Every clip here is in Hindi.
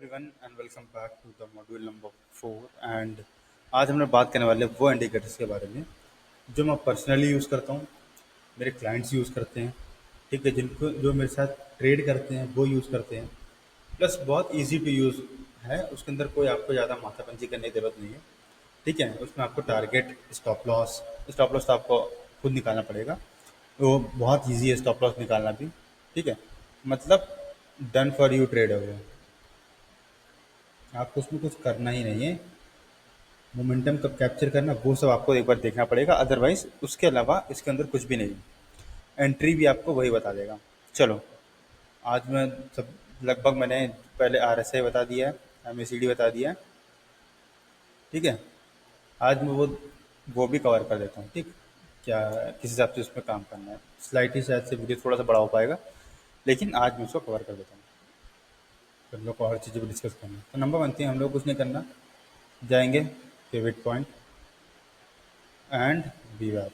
Everyone and welcome back to the module number 4 and आज हम लोग बात करने वाले हैं वो इंडिकेटर्स के बारे में जो मैं पर्सनली यूज़ करता हूँ, मेरे क्लाइंट्स यूज़ करते हैं। ठीक है, जिनको जो मेरे साथ ट्रेड करते हैं वो यूज़ करते हैं। प्लस बहुत इजी टू यूज़ है, उसके अंदर कोई आपको ज़्यादा माथापंची करने की ज़रूरत नहीं है। ठीक है, उसमें आपको टारगेट, स्टॉप लॉस तो आपको खुद निकालना पड़ेगा। वो बहुत ईजी है स्टॉप लॉस निकालना भी। ठीक है, मतलब डन फॉर यू ट्रेड हो गया। आपको उसमें कुछ करना ही नहीं है। मोमेंटम कब कैप्चर करना वो सब आपको एक बार देखना पड़ेगा, अदरवाइज उसके अलावा इसके अंदर कुछ भी नहीं है। एंट्री भी आपको वही बता देगा। चलो, आज मैं सब लगभग मैंने पहले RSI बता दिया है, MACD बता दिया है। ठीक है, आज मैं वो भी कवर कर देता हूँ। ठीक, क्या किस हिसाब से उसमें काम करना है। स्लाइटली शायद से वीडियो थोड़ा सा बड़ा हो पाएगा, लेकिन आज मैं उसको कवर कर देता हूँ। फिर हम लोग को और चीज़ें भी डिस्कस करना है। तो नंबर 1 थी, हम लोग कुछ नहीं करना, जाएंगे पिवट पॉइंट एंड वीवैप,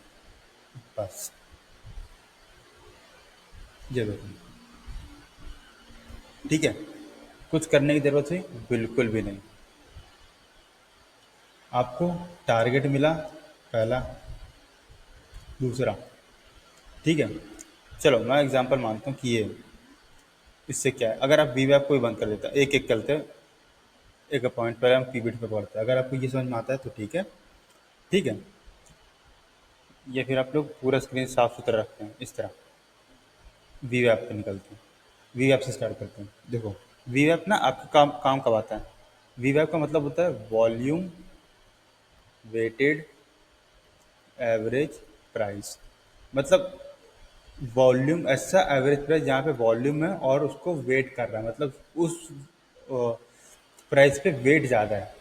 बस ये देखो। ठीक है, कुछ करने की ज़रूरत है बिल्कुल भी नहीं। आपको टारगेट मिला पहला, दूसरा। ठीक है, चलो मैं एग्जांपल मानता हूँ कि ये इससे क्या है। अगर आप वीवैप को ही बंद कर देते हैं, एक एक करते हैं, एक पॉइंट पहले हम पीबीटी पे पढ़ते हैं। अगर आपको ये समझ में आता है तो ठीक है। ठीक है, या फिर आप लोग पूरा स्क्रीन साफ सुथरा रखते हैं इस तरह, वीवैप पे निकलते हैं, वीवैप से स्टार्ट करते हैं। देखो, वीवैप ना आपका काम काम कब आता है। वीवैप का मतलब होता है वॉल्यूम वेटेड एवरेज प्राइस। मतलब वॉल्यूम ऐसा एवरेज प्राइस जहाँ पे वॉल्यूम है और उसको वेट कर रहा है, मतलब उस प्राइस पे वेट ज़्यादा है,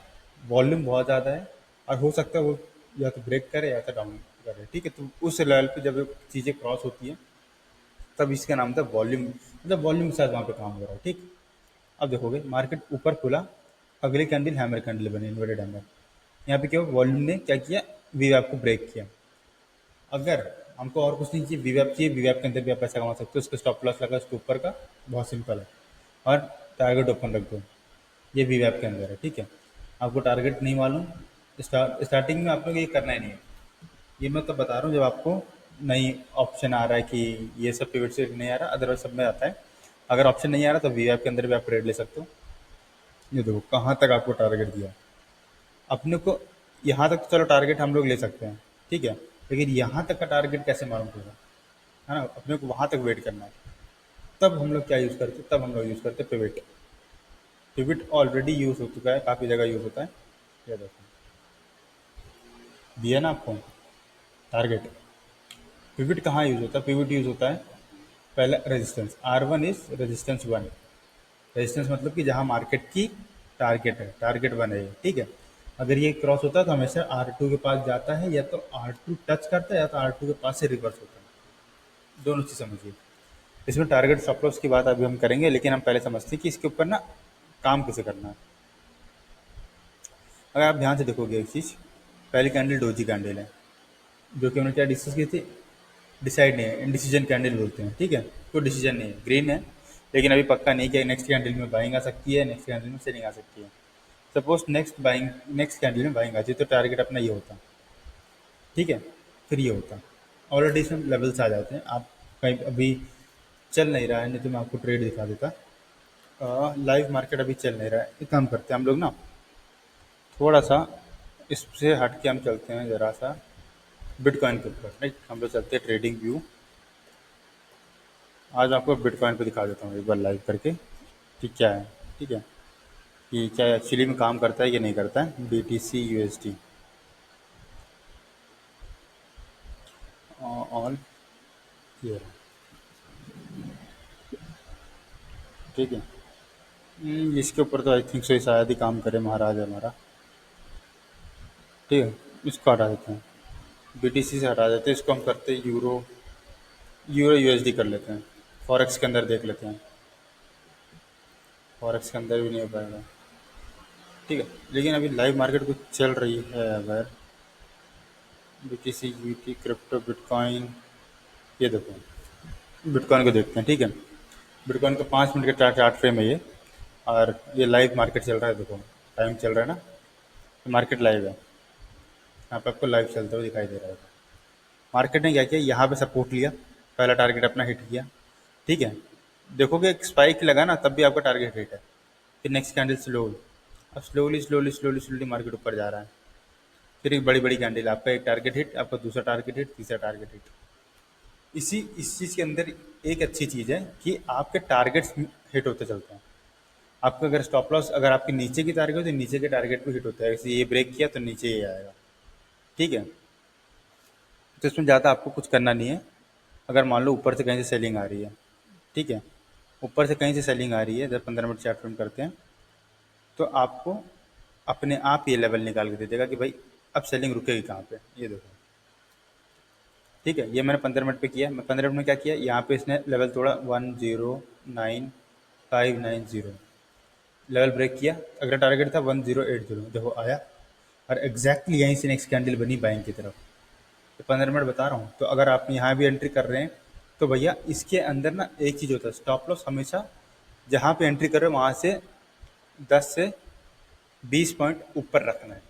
वॉल्यूम बहुत ज़्यादा है, और हो सकता है वो या तो ब्रेक करे या तो डाउन करे। ठीक है, तो उस लेवल पे जब चीज़ें क्रॉस होती हैं तब इसका नाम था वॉल्यूम, मतलब वॉल्यूम के साथ वहाँ पे काम हो रहा है। ठीक, अब देखोगे मार्केट ऊपर खुला, अगली कैंडल हैमर कैंडल बनी, इन्वर्टेड हैमर। यहाँ पे क्या वॉल्यूम ने क्या किया, वीवैप को ब्रेक किया। अगर हमको और कुछ नहीं चाहिए, वीवैप चाहिए, वीवैप के अंदर भी आप पैसा कमा सकते हो। उसका स्टॉप लॉस लगा उसके ऊपर का, बहुत सिंपल है, और टारगेट ओपन रख दो। ये वीवैप के अंदर है। ठीक है, आपको टारगेट नहीं मालूम, स्टार्टिंग में आप लोग ये करना ही नहीं है। ये मैं तो बता रहा हूँ जब आपको नई ऑप्शन आ रहा है कि ये सब पिवट से नहीं आ रहा, अदरवाइज सब में आता है। अगर ऑप्शन नहीं आ रहा तो वीवैप के अंदर भी आप ट्रेड ले सकते हो। ये देखो कहाँ तक आपको टारगेट दिया अपने को। यहाँ तक तो चलो टारगेट हम लोग ले सकते हैं, ठीक है, लेकिन यहाँ तक का टारगेट कैसे मालूम होगा, है ना। अपने को वहाँ तक वेट करना है। तब हम लोग क्या यूज़ करते हैं, तब हम लोग यूज़ करते हैं पिवट। पिवट ऑलरेडी यूज़ हो चुका है, काफ़ी जगह यूज़ होता है। ये देखो, दिया ना आपको टारगेट। पिवट कहाँ यूज़ होता है, पिवट यूज़ होता है पहला resistance, R1 is resistance 1। Resistance मतलब कि जहाँ मार्केट की टारगेट है, टारगेट 1 है ये। ठीक है, अगर ये क्रॉस होता है तो हमेशा R2 के पास जाता है, या तो R2 टच करता है या तो R2 के पास से रिवर्स होता है। दोनों चीज़ समझिए। इसमें टारगेट स्टॉप लॉस की बात अभी हम करेंगे, लेकिन हम पहले समझते हैं कि इसके ऊपर ना काम कैसे करना है। अगर आप ध्यान से देखोगे एक चीज़, पहली कैंडल डोजी कैंडल है, जो कि हमने क्या डिस्कस की थी, डिसाइड नहीं है, इनडिसीजन कैंडल बोलते हैं। ठीक है, कोई डिसीजन नहीं है, ग्रीन है, लेकिन अभी पक्का नहीं कि नेक्स्ट कैंडल में बाइंग आ सकती है, नेक्स्ट कैंडल में सेलिंग आ सकती है। सपोज नेक्स्ट कैंडल में बाइंग आती है तो टारगेट अपना ये होता। ठीक है, फिर ये होता, ऑलरेडी इसमें लेवल्स आ जाते हैं। आप कहीं अभी चल नहीं रहा है, नहीं तो मैं आपको ट्रेड दिखा देता। लाइव मार्केट अभी चल नहीं रहा है, एक काम करते हैं हम लोग ना, थोड़ा सा इससे हट के हम चलते हैं ज़रा सा बिटकॉइन के ऊपर। राइट, हम लोग चलते हैं ट्रेडिंग व्यू। आज आपको बिटकॉइन पे दिखा देता हूँ एक बार लाइव करके कि क्या है। ठीक है, कि क्या एक्चुअली में काम करता है कि नहीं करता है। BTC USD all clear. ठीक है, इसके ऊपर तो आई थिंक सो शायद ही काम करे महाराज हमारा। ठीक है, इसको हटा देते हैं, BTC से हटा देते हैं, इसको हम करते हैं यूरो USD कर लेते हैं। फॉरेक्स के अंदर देख लेते हैं, फॉरेक्स के अंदर भी नहीं हो पाएगा। ठीक है, लेकिन अभी लाइव मार्केट कुछ चल रही है। अगर BTC GBP क्रिप्टो बिटकॉइन, ये देखो बिटकॉइन को देखते हैं। ठीक है, बिटकॉइन का 5 मिनट का चार्ट फ्रेम है ये। और ये लाइव मार्केट चल रहा है, देखो टाइम चल रहा है ना, मार्केट लाइव है, यहाँ पे आपको लाइव चलते हुए दिखाई दे रहा है। मार्केट ने क्या किया, यहाँ पे सपोर्ट लिया, पहला टारगेट अपना हिट किया, ठीक है। देखोगे एक स्पाइक लगा ना, तब भी आपका टारगेट हिट है। फिर नेक्स्ट कैंडल स्लो, अब slowly slowly slowly slowly market ऊपर जा रहा है। फिर एक बड़ी बड़ी कैंडल, आपका एक टारगेट हिट, आपका दूसरा टारगेट हिट, तीसरा टारगेट हिट। इस चीज़ के अंदर एक अच्छी चीज़ है कि आपके टारगेट्स हिट होते चलते हैं। आपका अगर स्टॉप लॉस अगर आपके नीचे की टारगेट हो तो नीचे के टारगेट भी हिट होता है, जैसे ये ब्रेक किया तो नीचे ये आएगा, ठीक है। तो इसमें ज़्यादा आपको कुछ करना नहीं है। अगर मान लो ऊपर से कहीं से सेलिंग आ रही है, ठीक है, ऊपर से कहीं से सेलिंग आ रही है, जब 15 मिनट चार्ट फ्रेम करते हैं, तो आपको अपने आप ये लेवल निकाल के दे देगा कि भाई अब सेलिंग रुकेगी कहाँ पे, ये देखो, ठीक है। ये मैंने 15 मिनट पे किया, मैं 15 मिनट में क्या किया, यहाँ पे इसने लेवल तोड़ा 109,590, लेवल ब्रेक किया, अगला टारगेट था 1080, देखो आया, और एग्जैक्टली यहीं से नेक्स्ट कैंडल बनी बाइंग की तरफ। तो 15 मिनट बता रहा हूँ, तो अगर आप यहाँ भी एंट्री कर रहे हैं तो भैया इसके अंदर ना एक चीज़ होता है, स्टॉप लॉस हमेशा जहाँ पे एंट्री कर रहे हो वहाँ से 10 से 20 पॉइंट ऊपर रखना है,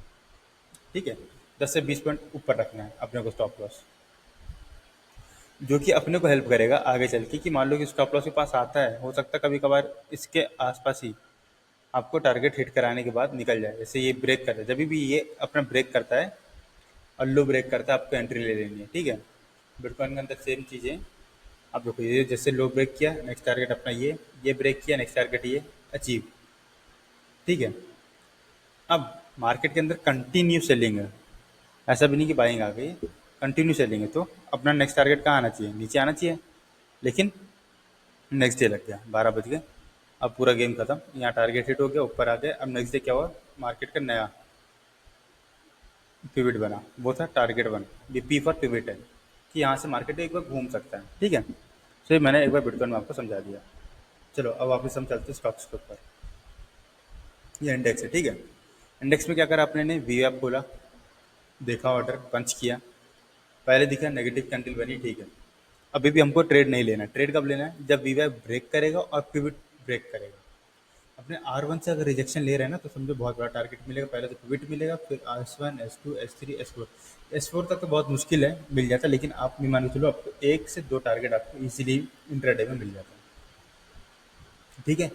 ठीक है। 10 से 20 पॉइंट ऊपर रखना है अपने को स्टॉप लॉस, जो कि अपने को हेल्प करेगा आगे चल के, कि मान लो कि स्टॉप लॉस के पास आता है, हो सकता है कभी कभार इसके आसपास ही आपको टारगेट हिट कराने के बाद निकल जाए। जैसे ये ब्रेक करता है, जब भी ये अपना ब्रेक करता है और लो ब्रेक करता है, आपको एंट्री ले लेनी है, ठीक है। बिटकॉइन के अंदर सेम चीज़ें, आप देखो ये जैसे लो ब्रेक किया, नेक्स्ट टारगेट अपना ये ब्रेक किया, नेक्स्ट टारगेट ये अचीव, ठीक है। अब मार्केट के अंदर कंटिन्यू सेलिंग है, ऐसा भी नहीं कि बाइंग आ गई, कंटिन्यू सेलिंग है, तो अपना नेक्स्ट टारगेट कहाँ आना चाहिए, नीचे आना चाहिए, लेकिन नेक्स्ट डे लग गया, 12 बज गए, अब पूरा गेम खत्म, यहाँ टारगेट हिट हो गया, ऊपर आ गए। अब नेक्स्ट डे क्या हुआ, मार्केट का नया पिविट बना, वो था टारगेट वन, ये पी फॉर पिविट है, कि यहाँ से मार्केट एक बार घूम सकता है, ठीक है। तो ये मैंने एक बार बिटकॉइन में आपको समझा दिया। चलो अब वापस हम चलते हैं स्टॉक्स के ऊपर। ये इंडेक्स है, ठीक है। इंडेक्स में क्या करा आपने ने, वी ऐप खोला, देखा ऑर्डर पंच किया, पहले दिखा नेगेटिव कैंडल बनी, ठीक है। अभी भी हमको ट्रेड नहीं लेना, ट्रेड कब लेना है, जब वी ऐप ब्रेक करेगा और पिविट ब्रेक करेगा। अपने R1 से अगर रिजेक्शन ले रहे हैं ना, तो समझो बहुत बड़ा टारगेट मिलेगा, पहले तो पिविट मिलेगा, फिर S1 S2 S3 S4 तक तो बहुत मुश्किल है मिल जाता, लेकिन आप भी मान के चलो आपको एक से दो टारगेट आपको इजीली इंट्राडे में मिल जाता है, ठीक है।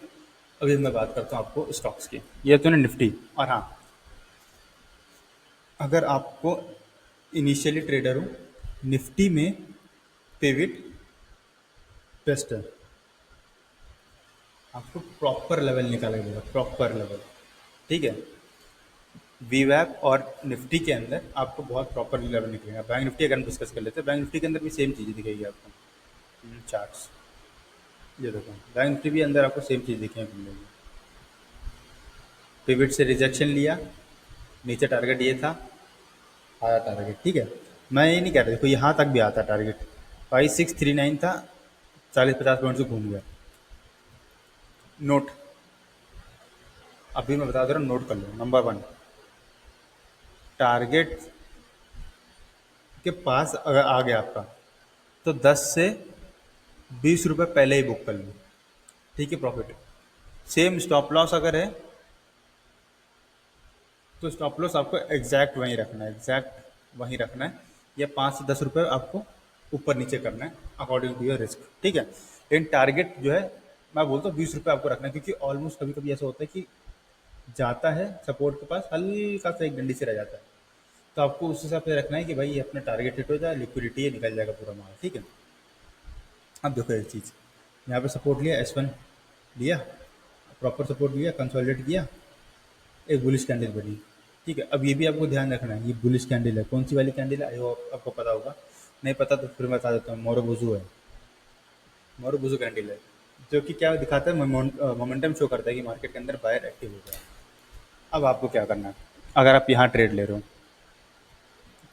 अभी मैं बात करता हूँ आपको स्टॉक्स की, ये तो ना निफ्टी। और हाँ, अगर आपको इनिशियली ट्रेडर हो, निफ्टी में पिविट बेस्ट है, आपको प्रॉपर लेवल निकाला जाएगा, प्रॉपर लेवल, ठीक है। वीवैप और निफ्टी के अंदर आपको बहुत प्रॉपर लेवल निकलेगा। बैंक निफ्टी अगर हम डिस्कस कर लेते हैं, बैंक निफ्टी के अंदर भी सेम चीज़ें दिखेगी आपको, चार्ट्स, ये देखो बैंक निफ्टी भी अंदर आपको सेम चीज़ दिखेगी, मिलेगी। पिविट से रिजेक्शन लिया, नीचे टारगेट ये था, आया टारगेट, ठीक है। मैं ये नहीं कह रहा, देखो यहाँ तक भी आता टारगेट, 5639 था, 40-50 पॉइंट से घूम गया। नोट, अभी मैं बता दे रहा हूँ, नोट कर लो। नंबर वन, टारगेट के पास अगर आ गया आपका, तो 10 से 20 रुपये पहले ही बुक कर लो, ठीक है, प्रॉफिट। सेम स्टॉप लॉस अगर है, तो स्टॉप लॉस आपको एग्जैक्ट वहीं रखना है, एग्जैक्ट वहीं रखना है, या 5 से 10 रुपये आपको ऊपर नीचे करना है अकॉर्डिंग टू योर रिस्क, ठीक है। लेकिन टारगेट जो है, मैं बोलता हूँ 20 रुपये आपको रखना है, क्योंकि ऑलमोस्ट कभी कभी ऐसा होता है कि जाता है सपोर्ट के पास, हल्का सा एक डंडी से रह जाता है, तो आपको उस हिसाब से रखना है कि भाई ये अपना टारगेट हिट हो जाए, लिक्विडिटी निकल जाएगा पूरा माल, ठीक है। अब देखो एक चीज़, यहाँ पे सपोर्ट लिया, S1 लिया, प्रॉपर सपोर्ट लिया, कंसोलिडेट किया, एक बुलिश कैंडल बनी, ठीक है। अब ये भी आपको ध्यान रखना है, ये बुलिश कैंडल है, कौन सी वाली कैंडल है, आई होप आपको पता होगा, नहीं पता तो फिर मैं बता देता हूँ, मोरोबुजू है, मोरोबुजू कैंडल है, जो कि क्या दिखाता है, मोमेंटम शो करता है कि मार्केट के अंदर बायर एक्टिव हो गया। अब आपको क्या करना है, अगर आप यहाँ ट्रेड ले रहे हो,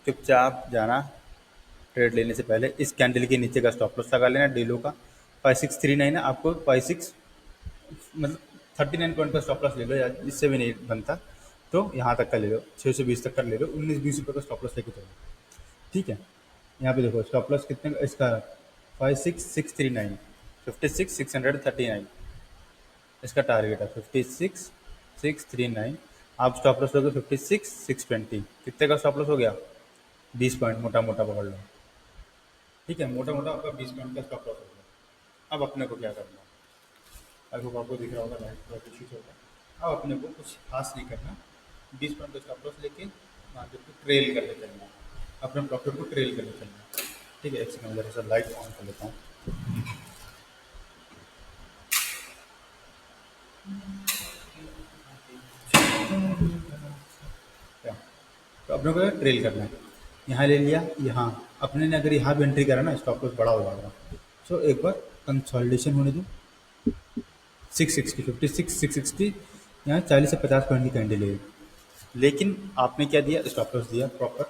चुपचाप जाना, ट्रेड लेने से पहले इस कैंडल के नीचे का स्टॉप लॉस लगा लेना, डीलो का 5639 है, आपको 56 मतलब 39 पॉइंट का स्टॉप लॉस ले लो, या इससे भी नहीं बनता तो यहाँ तक का ले लो, 620 तक का ले लो, 19-20 रुपये का स्टॉप लॉस लेके चलो, ठीक है। यहाँ पे देखो स्टॉप लॉस कितने का इसका, 56639, 56,639, इसका टारगेट है 56,639। आप स्टॉप लॉस लोगे 56,620। कितने का स्टॉप लॉस हो गया? 20 पॉइंट मोटा मोटा पकड़ लो। ठीक है, मोटा मोटा आपका 20 पॉइंट का स्टॉप लॉस हो गया। अब अपने को क्या करना है? आई होप आपको दिख रहा होगा, लाइट थोड़ा इश्यूज होगा। अब अपने को कुछ खास नहीं करना। 20 पॉइंट का स्टॉप लॉस लेके मार्केट को ट्रेल करके चलना है, अपने प्रॉफिट को ट्रेल करके चलना है। ठीक है, एक सेकंड जरा सा लाइट ऑन कर लेता हूँ। क्या? तो अपने को ट्रेल करना है। यहाँ ले लिया, यहाँ अपने ने अगर यहाँ भी एंट्री करा ना, स्टॉप लॉस बड़ा हो जाएगा। सो एक बार कंसोलिडेशन होने दो। 660, 56,660, यहाँ 40 से 50 पॉइंट की कैंडल है। लेकिन आपने क्या दिया? स्टॉप लॉस दिया प्रॉपर।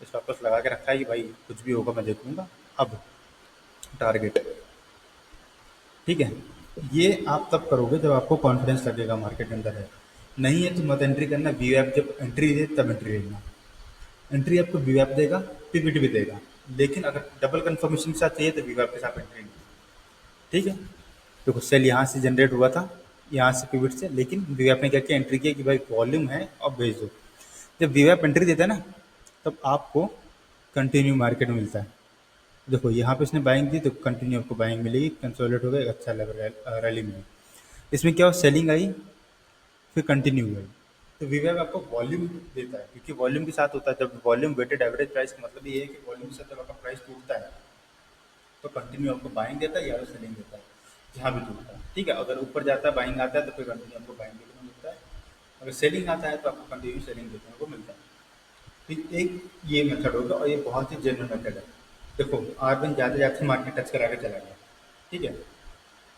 स्टॉप लॉस लगा के रखा है कि भाई कुछ भी होगा मैं देखूंगा। अब टारगेट, ठीक है, ये आप तब करोगे जब आपको कॉन्फिडेंस लगेगा मार्केट के अंदर है। नहीं है तो मत एंट्री करना। वीवैप जब एंट्री दे तब एंट्री लेना। एंट्री आपको वीवैप देगा, पीवीटी भी देगा। लेकिन अगर डबल कंफर्मेशन के साथ चाहिए तो वीवैप के साथ एंट्री नहीं। ठीक है, देखो सेल यहाँ से जनरेट हुआ था, यहाँ से पिवट से, लेकिन वीवैप ने क्या किया? एंट्री किया कि भाई वॉल्यूम है और भेज दो। जब वीवैप एंट्री देता है ना, तब आपको कंटिन्यू मार्केट में मिलता है। देखो यहाँ पे इसने बाइंग दी तो कंटिन्यू आपको बाइंग मिलेगी, कंसोलिडेट होगा, एक अच्छा लेवल रैली मिलेगी। इसमें क्या हो, सेलिंग आई, फिर कंटिन्यू हुआ। तो वीवैप आपको वॉल्यूम देता है, क्योंकि वॉल्यूम के साथ होता है। जब वॉल्यूम वेटेड एवरेज प्राइस का मतलब ये है कि वॉल्यूम के साथ जब आपका प्राइस टूटता है तो कंटिन्यू आपको बाइंग देता है या तो सेलिंग देता है, जहाँ भी टूटता है। ठीक है, अगर ऊपर जाता है बाइंग आता है तो फिर कंटिन्यू आपको बाइंग देखने को मिलता है। अगर सेलिंग आता है तो आपको कंटिन्यू सेलिंग देखने को मिलता है। तो एक ये मेथड होगा और ये बहुत ही जेन्युइन मेथड है। देखो आर1 जाते जाते मार्केट टच करा के चला गया। ठीक है,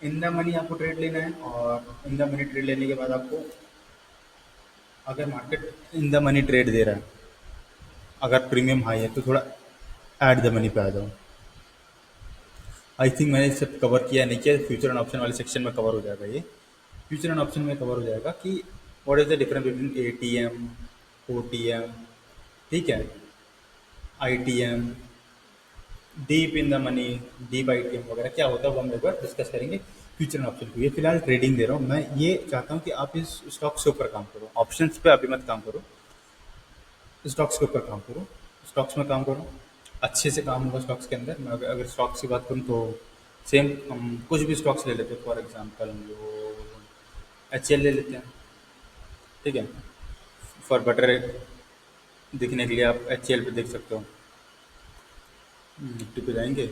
इन द मनी आपको ट्रेड लेना है, और इन द मनी ट्रेड लेने के बाद आपको, अगर market in the money trade दे रहा है, अगर प्रीमियम हाई है तो थोड़ा ऐड द मनी पे आ जाओ। आई थिंक मैंने इसे कवर किया नहीं किया, फ्यूचर एंड ऑप्शन वाले सेक्शन में कवर हो जाएगा ये। फ्यूचर एंड ऑप्शन में कवर हो जाएगा कि what is the difference between ATM, OTM, ठीक है, ITM, deep in the money, deep ITM वगैरह क्या होता है वो हम एक बार डिस्कस करेंगे फ्यूचर एंड ऑप्शन को। ये फिलहाल ट्रेडिंग दे रहा हूँ मैं। ये चाहता हूँ कि आप इस स्टॉक्स के ऊपर काम करो, ऑप्शंस पे अभी मत काम करो, स्टॉक्स के ऊपर काम करो। स्टॉक्स में काम करो, अच्छे से काम होगा स्टॉक्स के अंदर। मैं अगर स्टॉक्स की बात करूँ तो सेम हम कुछ भी स्टॉक्स ले लेते हैं। फॉर एग्जांपल हम लोग एच ले लेते हैं। ठीक है, फॉर बेटर दिखने के लिए आप एच पे देख सकते हो। निफ्टी पे जाएंगे,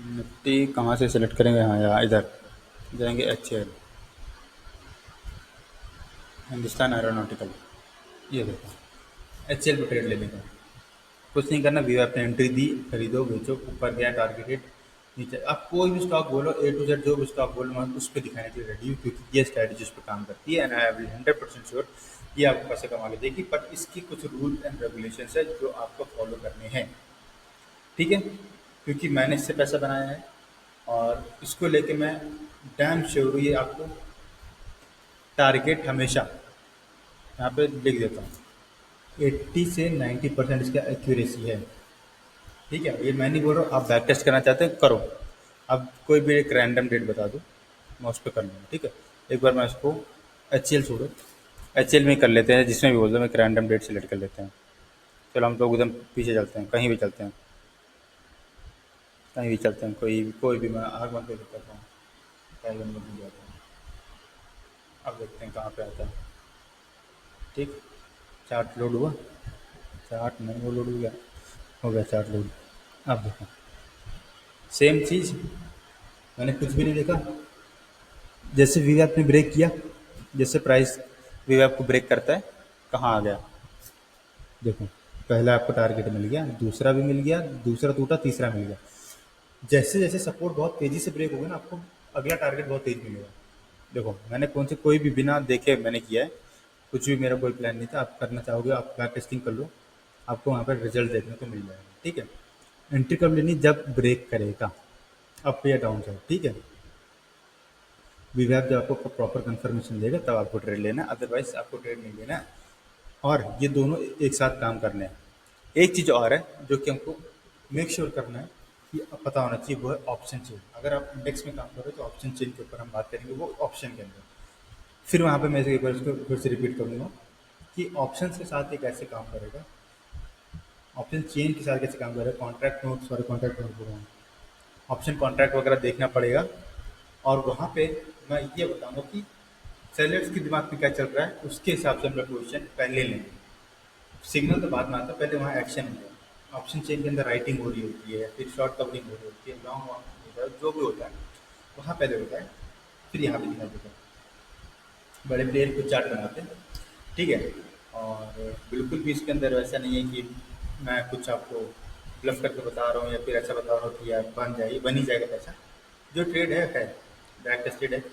निफ्टी कहाँ से सेलेक्ट करेंगे? हाँ यार, इधर जाएंगे, एच हिंदुस्तान एरोनॉटिकल। ये देखो, एच पे ट्रेड लेने का कुछ नहीं करना। वी आपने एंट्री दी, खरीदो बेचो, ऊपर गया टारगेटेड, नीचे। आप कोई भी स्टॉक बोलो, ए टू जेड जो भी स्टॉक बोलो, मैं उस पर दिखाने के लिए रेडी हूँ, क्योंकि ये स्ट्रैटेजी उस पर काम करती है। एंड आई एम 100% श्योर ये आपको पैसे कमा के देगी। बट इसकी कुछ रूल एंड रेगुलेशन है जो आपको फॉलो करने हैं। ठीक है, क्योंकि मैंने इससे पैसा बनाया है और इसको लेके मैं डैम श्योर हूँ। ये आपको टारगेट हमेशा यहाँ पे लिख देता हूँ, 80 से 90% इसका एक्यूरेसी है। ठीक है, ये मैं नहीं बोल रहा हूँ, आप बैक टेस्ट करना चाहते हैं करो। अब कोई भी एक रैंडम डेट बता दो, मैं उस पर कर लूँगा। ठीक है, एक बार मैं इसको एच सी एल छोड़ो, एच एल में कर लेते हैं, जिसमें भी बोल दो, मैं एक रैंडम डेट सेलेक्ट कर लेते हैं। चलो हम लोग एकदम पीछे चलते हैं, कहीं भी चलते हैं, कहीं भी चलते हैं, कोई भी मैं आग बंद कर करता हूँ, कहीं बंद नहीं जाता हूँ। अब देखते हैं कहाँ पे आता है। ठीक, चार्ट लोड हुआ, चार्ट नहीं वो लोड हो गया चार्ट लोड। अब देखो सेम चीज़, मैंने कुछ भी नहीं देखा। जैसे वीवैप ने ब्रेक किया, जैसे प्राइस वीवैप को ब्रेक करता है, कहाँ आ गया? देखो, पहला आपको टारगेट मिल गया, दूसरा भी मिल गया, दूसरा टूटा, तीसरा मिल गया। जैसे जैसे सपोर्ट बहुत तेजी से ब्रेक होगा ना, आपको अगला टारगेट बहुत तेज मिलेगा। देखो मैंने कौन से कोई भी बिना देखे मैंने किया है, कुछ भी मेरा कोई प्लान नहीं था। आप करना चाहोगे आप बैक टेस्टिंग कर लो, आपको वहाँ पर रिजल्ट देखने को मिल जाएगा। ठीक है, एंट्री कब लेनी? जब ब्रेक करेगा, अप या डाउन साइड। ठीक है, विभाग जब आपको प्रॉपर कंफर्मेशन देगा तब आपको ट्रेड लेना है, अदरवाइज आपको ट्रेड नहीं लेना है। और ये दोनों एक साथ काम करने हैं। एक चीज़ और है जो कि हमको मेक श्योर करना है ये पता होना चाहिए, वो है ऑप्शन चेन। अगर आप इंडेक्स में काम कर रहे हो तो ऑप्शन चेन के ऊपर हम बात करेंगे, वो ऑप्शन के अंदर। फिर वहाँ पे मैं एक बार इसको फिर से रिपीट करूँगा कि ऑप्शंस के साथ ये कैसे काम करेगा, ऑप्शन चेन के साथ कैसे काम करेगा। Contract note, sorry contract note बोल रहा हूँ, ऑप्शन कॉन्ट्रैक्ट वगैरह देखना पड़ेगा। और वहाँ पे मैं ये बताऊँगा कि सेलर्स के दिमाग में क्या चल रहा है, उसके हिसाब से हम लोग पोजिशन पहले लेंगे। सिग्नल तो बाद में आता है, पहले वहाँ एक्शन होता है। ऑप्शन चेन के अंदर राइटिंग हो रही होती है, फिर शॉर्ट कवरिंग हो रही होती है, लॉन्ग होता है, जो भी होता है वहाँ पहले होता है, फिर यहाँ पे दिखाई देता है। बड़े प्लेयर कुछ चार्ट बनाते हैं, ठीक है। और बिल्कुल भी इसके अंदर वैसा नहीं है कि मैं कुछ आपको ब्लफ करके बता रहा हूँ या फिर ऐसा बता रहा हूँ कि यार बन ही जाएगा पैसा। जो ट्रेड है डायरेक्ट टेस्टेड है।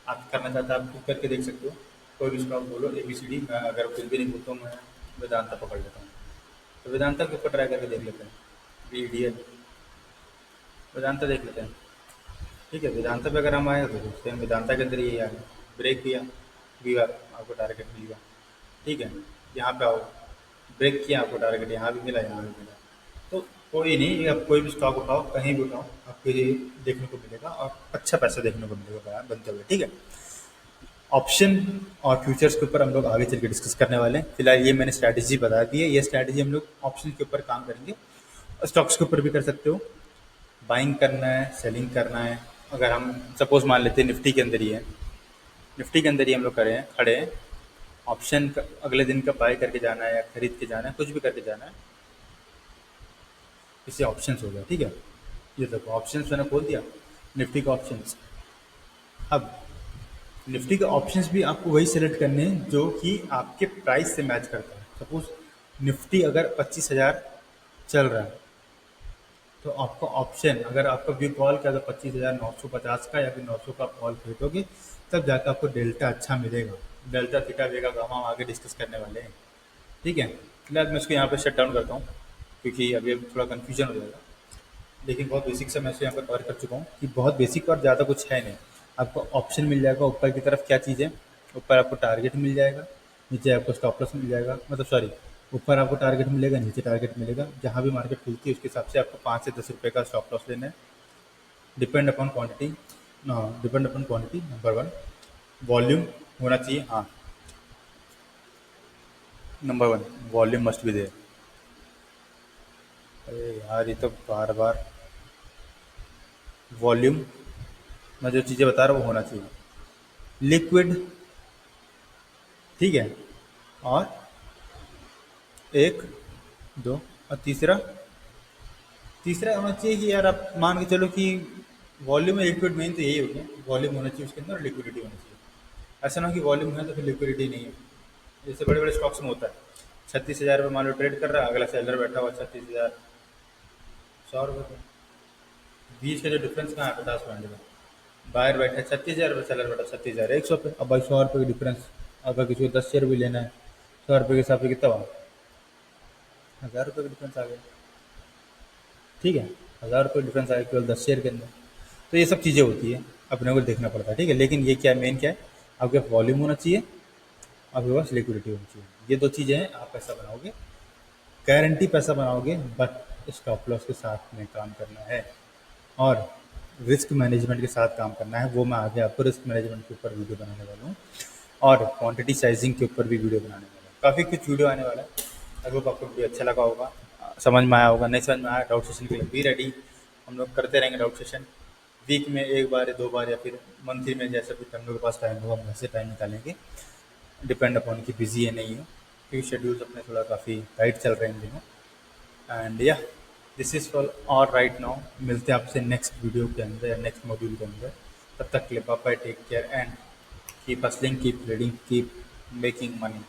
आप करना चाहते हैं आप खुद करके देख सकते हो। कोई भी स्टॉक बोलो ABCD, मैं अगर कुछ भी नहीं बोलता हूँ, मैं वेदांता पकड़ लेता हूँ। तो वेदांता के ऊपर ट्राई करके देख लेते हैं, BDL वेदांता देख लेते हैं। ठीक है, वेदांता पे अगर हम आए तो देखते हैं वेदांता के अंदर ये यार ब्रेक किया, वीवर आपको टारगेट मिल गया। ठीक है, यहाँ पे आओ, ब्रेक किया, आपको टारगेट यहाँ भी मिला, यहाँ भी मिला। तो कोई नहीं, आप कोई भी स्टॉक उठाओ, कहीं भी उठाओ, आपको ये देखने को मिलेगा और अच्छा पैसा देखने को मिलेगा यार बनते हुए। ठीक है, ऑप्शन और फ्यूचर्स के ऊपर हम लोग आगे चल के डिस्कस करने वाले हैं। फिलहाल ये मैंने स्ट्रैटेजी बता दी है, ये स्ट्रैटेजी हम लोग ऑप्शन के ऊपर काम करेंगे। स्टॉक्स के ऊपर भी कर सकते हो, बाइंग करना है, सेलिंग करना है। अगर हम सपोज मान लेते हैं निफ्टी के अंदर ही है, निफ्टी के अंदर ही हम लोग खड़े हैं, ऑप्शन का अगले दिन का बाय करके जाना है या खरीद के जाना है, कुछ भी करके जाना है, इससे ऑप्शंस हो गया। ठीक है, ये देखो ऑप्शंस मैंने खोल दिया, निफ्टी का ऑप्शंस। अब निफ्टी के ऑप्शंस भी आपको वही सेलेक्ट करने हैं जो कि आपके प्राइस से मैच करता है। सपोज निफ्टी अगर 25,000 चल रहा है, तो आपका ऑप्शन अगर आपका व्यू कॉल का अगर 25,950 का या फिर 900 का कॉल खरीदोगे, तब जाकर आपको डेल्टा अच्छा मिलेगा। डेल्टा थीटा वेगा गामा हम आगे डिस्कस करने वाले हैं। ठीक है, फिलहाल मैं इसको यहाँ पे शट डाउन करता हूँ क्योंकि अभी थोड़ा कन्फ्यूजन हो जाएगा। लेकिन बहुत बेसिक से मैं इसको यहाँ पर कवर कर चुका हूँ कि बहुत बेसिक और ज़्यादा कुछ है नहीं। आपको ऑप्शन मिल जाएगा ऊपर की तरफ, क्या चीज़ है, ऊपर आपको टारगेट मिल जाएगा, नीचे आपको स्टॉप लॉस मिल जाएगा, मतलब सॉरी, ऊपर आपको टारगेट मिलेगा, नीचे टारगेट मिलेगा। जहाँ भी मार्केट खुलती है उसके हिसाब से आपको 5 से 10 रुपये का स्टॉप लॉस लेना है। Depend upon quantity, depend upon quantity number one. Volume होना चाहिए, हाँ, number one, volume must be there. अरे यार ये तो बार बार वॉल्यूम, मैं जो चीज़ें बता रहा हूँ वो होना चाहिए। लिक्विड, ठीक है, और एक, दो, और तीसरा, तीसरा होना चाहिए कि यार आप मान के चलो कि वॉल्यूम में लिक्विड मेन तो यही हो गया, वॉल्यूम होना चाहिए उसके अंदर और लिक्विडिटी होनी चाहिए। ऐसा ना हो कि वॉल्यूम है तो फिर लिक्विडिटी नहीं है। जैसे बड़े बड़े स्टॉक्स में होता है, 36,000 रुपये मान लो ट्रेड कर रहा है, अगला सेलर बैठा हुआ 36,000, 100 रुपये का, बीच का जो डिफरेंस कहाँ है, 50 पॉइंट का। बाहर बैठा है 36,000 रुपये, सेलर बैठा 36,100 पे। अब भाई 100 रुपये का डिफरेंस, अगर किसी को 10 शेयर भी लेना है, 100 रुपये के हिसाब से कितना हुआ, 1,000 रुपये का डिफरेंस आ गया। ठीक है, 1,000 रुपये डिफरेंस आया केवल 10 शेयर के अंदर। तो ये सब चीज़ें होती है, अपने को देखना पड़ता है। ठीक है, लेकिन ये क्या मेन क्या है, आपके पास वॉल्यूम होना चाहिए, आपके पास लिक्विडिटी होनी चाहिए। ये दो चीज़ें हैं, आप पैसा बनाओगे, गारंटी पैसा बनाओगे, बट स्टॉप लॉस के साथ में काम करना है और रिस्क मैनेजमेंट के साथ काम करना है। वो मैं आगे आपको रिस्क मैनेजमेंट के ऊपर वीडियो बनाने वाला हूँ और क्वांटिटी साइजिंग के ऊपर भी वीडियो बनाने वाला हूँ। काफ़ी कुछ वीडियो आने वाला है। आई होप आपको वीडियो अच्छा लगा होगा, समझ में आया होगा। नहीं समझ में आया, डाउट सेशन के लिए बी रेडी, हम लोग करते रहेंगे डाउट सेशन। वीक में एक बार या 2 बार या फिर मंथली में, जैसा भी हम लोग के पास टाइम होगा हम वैसे टाइम निकालेंगे। डिपेंड अपॉन कि बिजी है नहीं है, क्योंकि शेड्यूल्स अपने थोड़ा काफ़ी टाइट चल रहे हैं इन दिनों। एंड या दिस इज़ फॉर और राइट नाउ, मिलते हैं आपसे नेक्स्ट वीडियो के अंदर या नेक्स्ट मॉड्यूल के अंदर। तब तक के लिए bye bye, take care and keep hustling, keep reading, keep making money.